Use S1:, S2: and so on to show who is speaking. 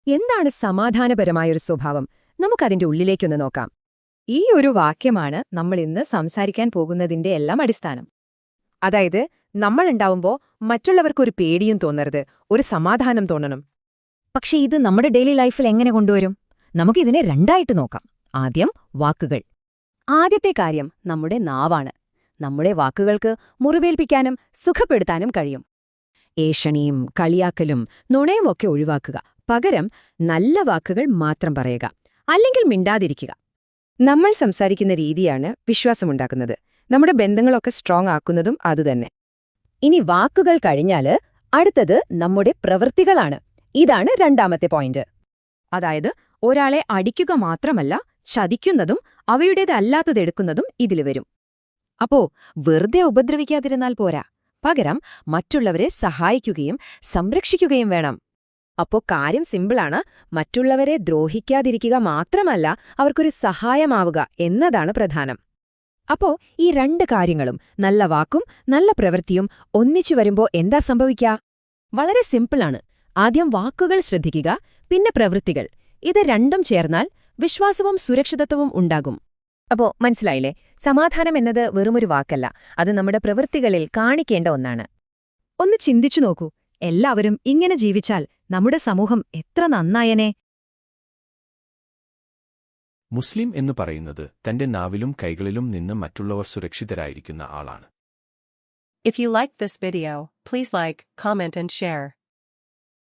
S1: എന്താണ് സമാധാനപരമായൊരു സ്വഭാവം? നമുക്കതിന്റെ ഉള്ളിലേക്കൊന്ന് നോക്കാം.
S2: ഈ ഒരു വാക്യമാണ് നമ്മൾ ഇന്ന് സംസാരിക്കാൻ പോകുന്നതിന്റെ എല്ലാം അടിസ്ഥാനം.
S1: അതായത്, നമ്മളുണ്ടാവുമ്പോൾ മറ്റുള്ളവർക്കൊരു പേടിയും തോന്നരുത്, ഒരു സമാധാനം തോന്നണം.
S2: പക്ഷെ ഇത് നമ്മുടെ ഡെയിലി ലൈഫിൽ എങ്ങനെ കൊണ്ടുവരും? നമുക്കിതിനെ രണ്ടായിട്ട് നോക്കാം. ആദ്യം വാക്കുകൾ.
S1: ആദ്യത്തെ കാര്യം നമ്മുടെ നാവാണ്. നമ്മുടെ വാക്കുകൾക്ക് മുറിവേൽപ്പിക്കാനും സുഖപ്പെടുത്താനും കഴിയും. ഏഷണിയും കളിയാക്കലും നുണയുമൊക്കെ ഒഴിവാക്കുക. പകരം നല്ല വാക്കുകൾ മാത്രം പറയുക, അല്ലെങ്കിൽ മിണ്ടാതിരിക്കുക.
S3: നമ്മൾ സംസാരിക്കുന്ന രീതിയാണ് വിശ്വാസമുണ്ടാക്കുന്നത്. നമ്മുടെ ബന്ധങ്ങളൊക്കെ സ്ട്രോങ് ആക്കുന്നതും അതുതന്നെ.
S1: ഇനി വാക്കുകൾ കഴിഞ്ഞാല് അടുത്തത് നമ്മുടെ പ്രവൃത്തികളാണ്. ഇതാണ് രണ്ടാമത്തെ പോയിന്റ്.
S3: അതായത് ഒരാളെ അടിക്കുക മാത്രമല്ല, ചതിക്കുന്നതും അവയുടേതല്ലാത്തതെടുക്കുന്നതും ഇതില് വരും.
S1: അപ്പോ വെറുതെ ഉപദ്രവിക്കാതിരുന്നാൽ പോരാ, പകരം മറ്റുള്ളവരെ സഹായിക്കുകയും സംരക്ഷിക്കുകയും വേണം. അപ്പോ കാര്യം സിമ്പിളാണ്. മറ്റുള്ളവരെ ദ്രോഹിക്കാതിരിക്കുക മാത്രമല്ല, അവർക്കൊരു സഹായമാവുക എന്നതാണ് പ്രധാനം. അപ്പോ ഈ രണ്ട് കാര്യങ്ങളും, നല്ല വാക്കും നല്ല പ്രവൃത്തിയും ഒന്നിച്ചു വരുമ്പോ എന്താ സംഭവിക്കുക? വളരെ സിമ്പിളാണ്. ആദ്യം വാക്കുകൾ ശ്രദ്ധിക്കുക, പിന്നെ പ്രവൃത്തികൾ. ഇത് രണ്ടും ചേർന്നാൽ വിശ്വാസവും സുരക്ഷിതത്വവും ഉണ്ടാകും. അപ്പോ മനസ്സിലായില്ലേ? സമാധാനം എന്നത് വെറുമൊരു വാക്കല്ല, അത് നമ്മുടെ പ്രവൃത്തികളിൽ കാണിക്കേണ്ട ഒന്നാണ്.
S2: ഒന്ന് ചിന്തിച്ചു നോക്കൂ, എല്ലാവരും ഇങ്ങനെ ജീവിച്ചാൽ നമ്മുടെ സമൂഹം എത്ര നന്നായനെ.
S4: മുസ്ലിം എന്നു പറയുന്നത് തന്റെ നാവിലും കൈകളിലും നിന്ന് മറ്റുള്ളവർ സുരക്ഷിതരായിരിക്കുന്ന ആളാണ്.
S5: If you liked this video, please like, comment and share.